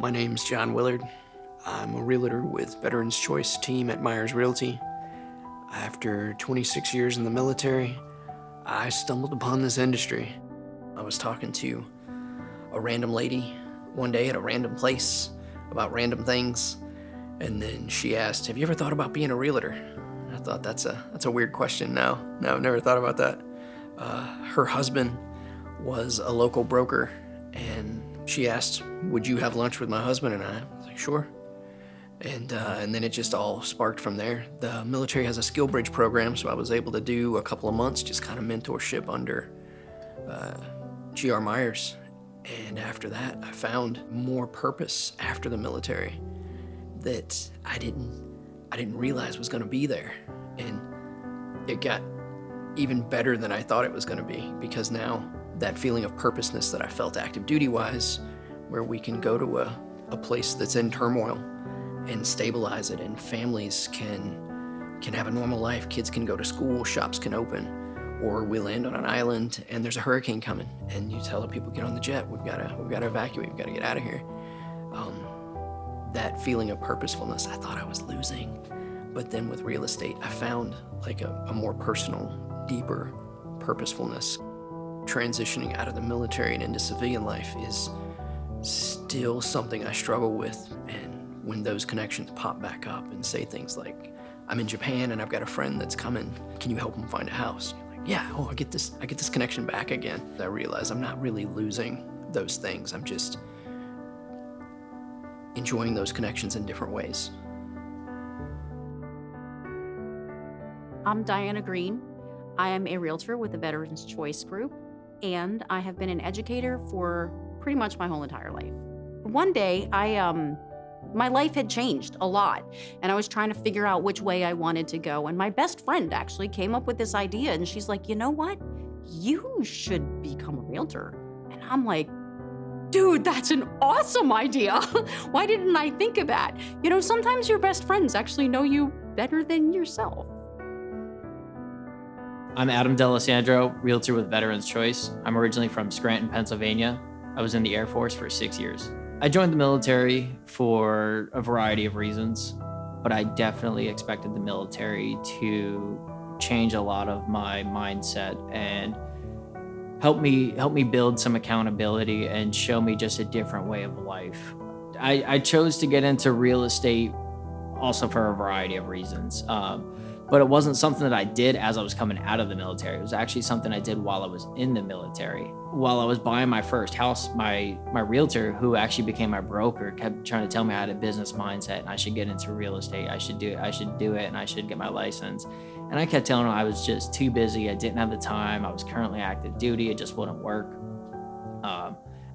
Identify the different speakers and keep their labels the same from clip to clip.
Speaker 1: My name's John Willard. I'm a realtor with Veterans Choice team at Myers Realty. After 26 years in the military, I stumbled upon this industry. I was talking to a random lady one day at a random place about random things, and then she asked, "Have you ever thought about being a realtor?" I thought that's a weird question. No, I've never thought about that. Her husband was a local broker, and she asked, "Would you have lunch with my husband and I?" was like, "Sure." And then it just all sparked from there. The military has a skill bridge program, so I was able to do a couple of months just kind of mentorship under G.R. Myers. And after that, I found more purpose after the military that I didn't realize was going to be there. And it got even better than I thought it was going to be, because now that feeling of purposeness that I felt active duty wise, where we can go to a place that's in turmoil and stabilize it, and families can have a normal life. Kids can go to school, shops can open, or we land on an island and there's a hurricane coming, and you tell the people, get on the jet, we've got to evacuate, we've got to get out of here. That feeling of purposefulness I thought I was losing, but then with real estate, I found like a more personal, deeper purposefulness. Transitioning out of the military and into civilian life is still something I struggle with, and when those connections pop back up and say things like, "I'm in Japan and I've got a friend that's coming, can you help him find a house?" You're like, "Yeah, I get this connection back again." I realize I'm not really losing those things, I'm just enjoying those connections in different ways.
Speaker 2: I'm Diana Green. I am a realtor with the Veterans Choice Group, and I have been an educator for pretty much my whole entire life. One day, my life had changed a lot, and I was trying to figure out which way I wanted to go. And my best friend actually came up with this idea, and she's like, "You know what? You should become a realtor." And I'm like, "Dude, that's an awesome idea. Why didn't I think of that?" Sometimes your best friends actually know you better than yourself.
Speaker 3: I'm Adam D'Alessandro, realtor with Veterans Choice. I'm originally from Scranton, Pennsylvania. I was in the Air Force for 6 years. I joined the military for a variety of reasons, but I definitely expected the military to change a lot of my mindset and help me build some accountability and show me just a different way of life. I chose to get into real estate also for a variety of reasons. But it wasn't something that I did as I was coming out of the military. It was actually something I did while I was in the military. While I was buying my first house, my realtor, who actually became my broker, kept trying to tell me I had a business mindset and I should get into real estate. I should do it, and I should get my license. And I kept telling him I was just too busy. I didn't have the time. I was currently active duty. It just wouldn't work.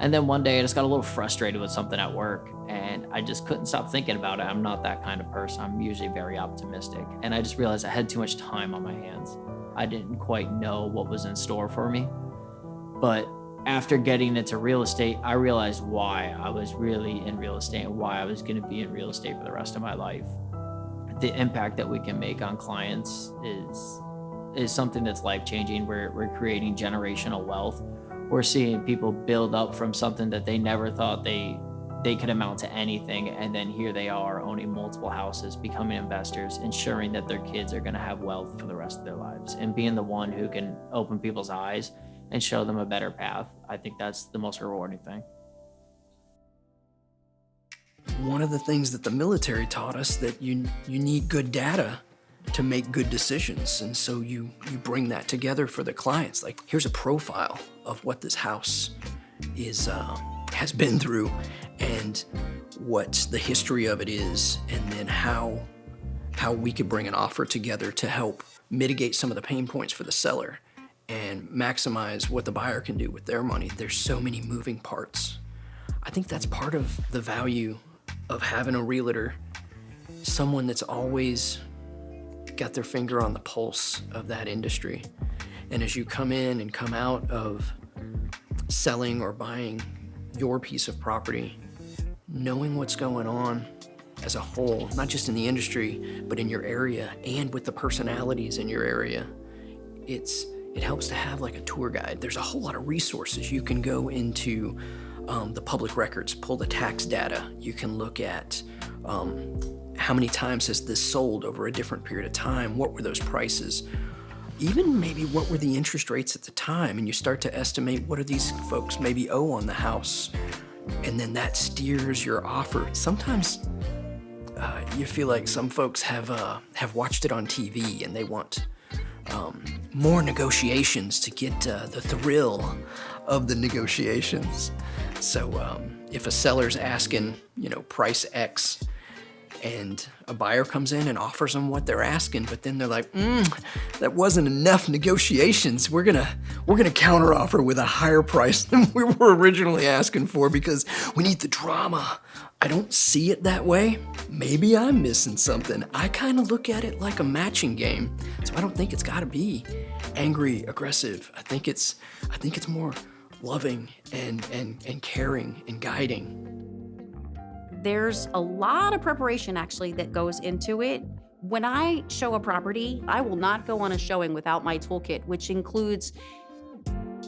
Speaker 3: And then one day I just got a little frustrated with something at work, and I just couldn't stop thinking about it. I'm not that kind of person. I'm usually very optimistic. And I just realized I had too much time on my hands. I didn't quite know what was in store for me. But after getting into real estate, I realized why I was really in real estate and why I was going to be in real estate for the rest of my life. The impact that we can make on clients is something that's life-changing. We're creating generational wealth. We're seeing people build up from something that they never thought they could amount to anything, and then here they are owning multiple houses, becoming investors, ensuring that their kids are going to have wealth for the rest of their lives, and being the one who can open people's eyes and show them a better path. I think that's the most rewarding thing.
Speaker 1: One of the things that the military taught us, that you need good data to make good decisions. And so you bring that together for the clients. Like, here's a profile of what this house has been through, and what the history of it is, and then how we could bring an offer together to help mitigate some of the pain points for the seller and maximize what the buyer can do with their money. There's so many moving parts. I think that's part of the value of having a realtor, someone that's always got their finger on the pulse of that industry. And as you come in and come out of selling or buying your piece of property, knowing what's going on as a whole, not just in the industry, but in your area and with the personalities in your area, it helps to have like a tour guide. There's a whole lot of resources. You can go into the public records, pull the tax data. You can look at how many times has this sold over a different period of time? What were those prices? Even maybe what were the interest rates at the time? And you start to estimate what do these folks maybe owe on the house? And then that steers your offer. Sometimes you feel like some folks have watched it on TV and they want more negotiations to get the thrill of the negotiations. So if a seller's asking, price X, and a buyer comes in and offers them what they're asking, but then they're like, that wasn't enough negotiations. We're gonna counteroffer with a higher price than we were originally asking for because we need the drama. I don't see it that way. Maybe I'm missing something. I kind of look at it like a matching game, so I don't think it's gotta be angry, aggressive. I think it's more loving and caring and guiding.
Speaker 2: There's a lot of preparation actually that goes into it. When I show a property, I will not go on a showing without my toolkit, which includes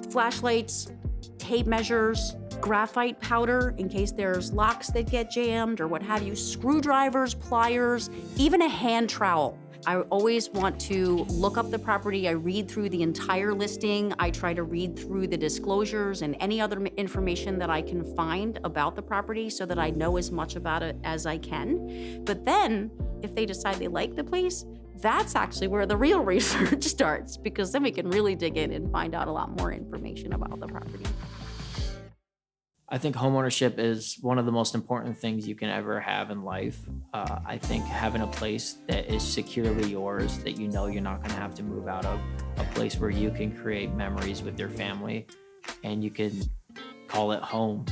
Speaker 2: flashlights, tape measures, graphite powder in case there's locks that get jammed or what have you, screwdrivers, pliers, even a hand trowel. I always want to look up the property. I read through the entire listing. I try to read through the disclosures and any other information that I can find about the property so that I know as much about it as I can. But then if they decide they like the place, that's actually where the real research starts, because then we can really dig in and find out a lot more information about the property.
Speaker 3: I think homeownership is one of the most important things you can ever have in life. I think having a place that is securely yours, that you're not going to have to move out of, a place where you can create memories with your family and you can call it home.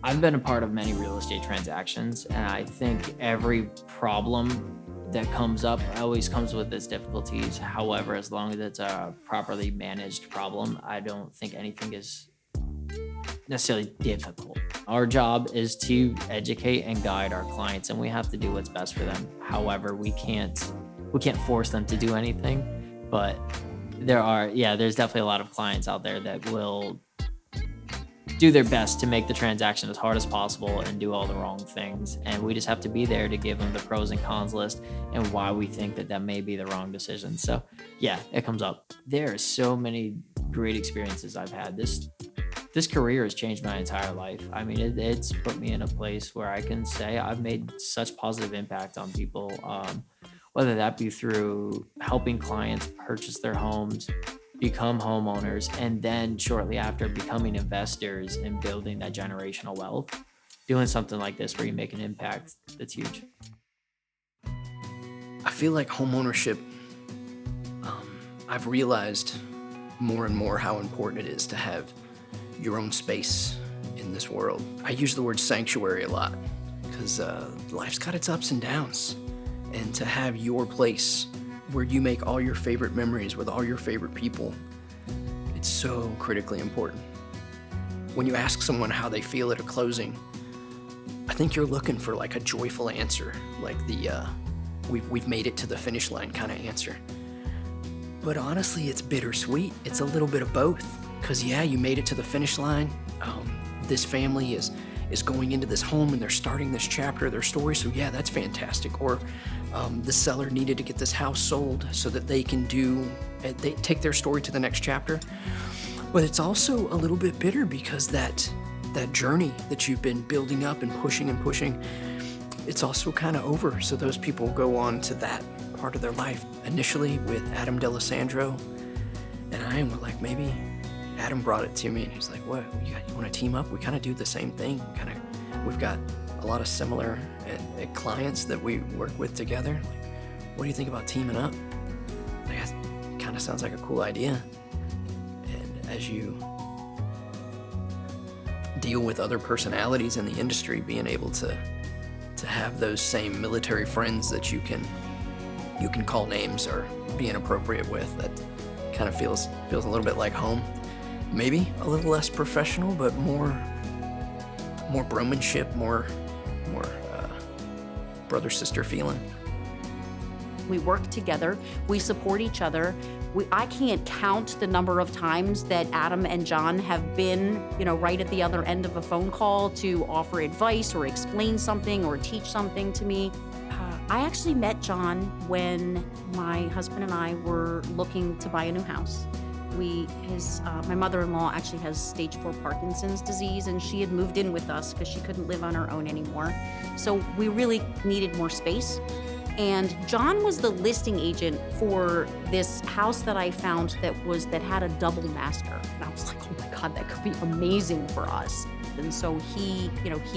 Speaker 3: I've been a part of many real estate transactions, and I think every problem that comes up always comes with its difficulties. However, as long as it's a properly managed problem, I don't think anything is necessarily difficult. Our job is to educate and guide our clients, and we have to do what's best for them. However, we can't force them to do anything, but there's definitely a lot of clients out there that will do their best to make the transaction as hard as possible and do all the wrong things. And we just have to be there to give them the pros and cons list and why we think that may be the wrong decision. So yeah, it comes up. There are so many great experiences I've had. This career has changed my entire life. I mean, it's put me in a place where I can say I've made such positive impact on people, whether that be through helping clients purchase their homes, become homeowners, and then shortly after becoming investors and building that generational wealth. Doing something like this where you make an impact, that's huge.
Speaker 1: I feel like homeownership, I've realized more and more how important it is to have your own space in this world. I use the word sanctuary a lot because life's got its ups and downs. And to have your place where you make all your favorite memories with all your favorite people, it's so critically important. When you ask someone how they feel at a closing, I think you're looking for like a joyful answer, like the we've made it to the finish line kind of answer. But honestly, it's bittersweet. It's a little bit of both. Because yeah, you made it to the finish line. This family is going into this home and they're starting this chapter of their story. So yeah, that's fantastic. Or the seller needed to get this house sold so that they can they take their story to the next chapter. But it's also a little bit bitter because that journey that you've been building up and pushing, it's also kind of over. So those people go on to that part of their life. Initially with Adam D'Alessandro and I were like, maybe Adam brought it to me and he's like, what, you want to team up? We kind of do the same thing. We've got a lot of similar clients that we work with together. Like, what do you think about teaming up? Like, it kind of sounds like a cool idea. And as you deal with other personalities in the industry, being able to have those same military friends that you can call names or be inappropriate with, that kind of feels a little bit like home. Maybe a little less professional, but more bromanship, more brother-sister feeling.
Speaker 2: We work together. We support each other. I can't count the number of times that Adam and John have been, right at the other end of a phone call to offer advice or explain something or teach something to me. I actually met John when my husband and I were looking to buy a new house. My mother-in-law actually has stage 4 Parkinson's disease, and she had moved in with us because she couldn't live on her own anymore. So we really needed more space. And John was the listing agent for this house that I found that had a double master. And I was like, oh my God, that could be amazing for us. And so he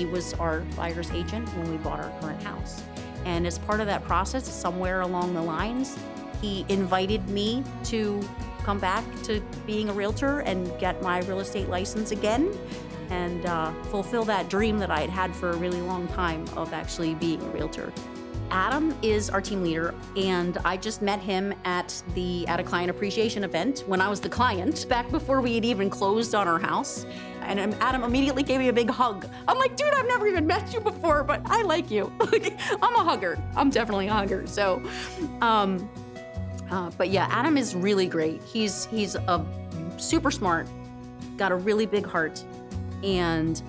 Speaker 2: was our buyer's agent when we bought our current house. And as part of that process, somewhere along the lines, he invited me to come back to being a realtor and get my real estate license again and fulfill that dream that I had had for a really long time of actually being a realtor. Adam is our team leader, and I just met him at a client appreciation event when I was the client, back before we had even closed on our house. And Adam immediately gave me a big hug. I'm like, dude, I've never even met you before, but I like you. I'm a hugger. I'm definitely a hugger. So, but yeah, Adam is really great. He's a super smart, got a really big heart, and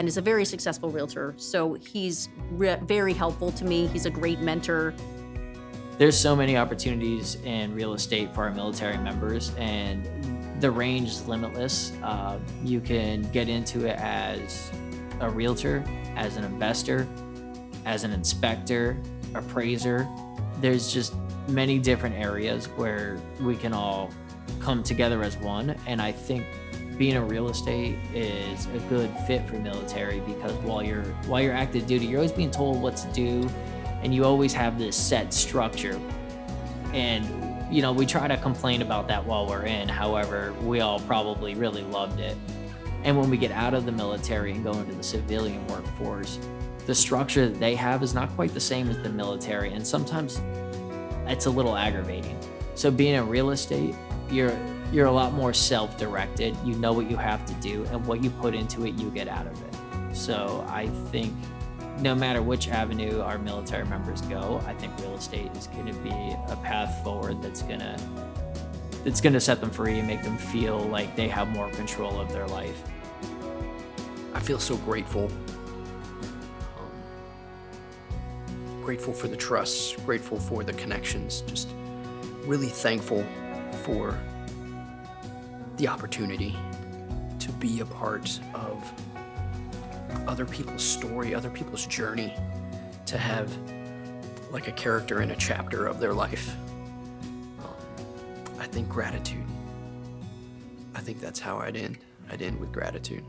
Speaker 2: is a very successful realtor. So he's very helpful to me. He's a great mentor.
Speaker 3: There's so many opportunities in real estate for our military members, and the range is limitless. You can get into it as a realtor, as an investor, as an inspector, appraiser. There's just many different areas where we can all come together as one. And I think being a real estate is a good fit for military, because while you're active duty, you're always being told what to do, and you always have this set structure. And we try to complain about that while we're in. However, we all probably really loved it. And when we get out of the military and go into the civilian workforce, the structure that they have is not quite the same as the military, and sometimes it's a little aggravating. So being in real estate, you're a lot more self-directed. You know what you have to do, and what you put into it, you get out of it. So I think no matter which avenue our military members go, I think real estate is going to be a path forward that's going to set them free and make them feel like they have more control of their life.
Speaker 1: I feel so grateful. Grateful for the trust, grateful for the connections, just really thankful for the opportunity to be a part of other people's story, other people's journey, to have like a character in a chapter of their life. I think gratitude. I think that's how I'd end. I'd end with gratitude.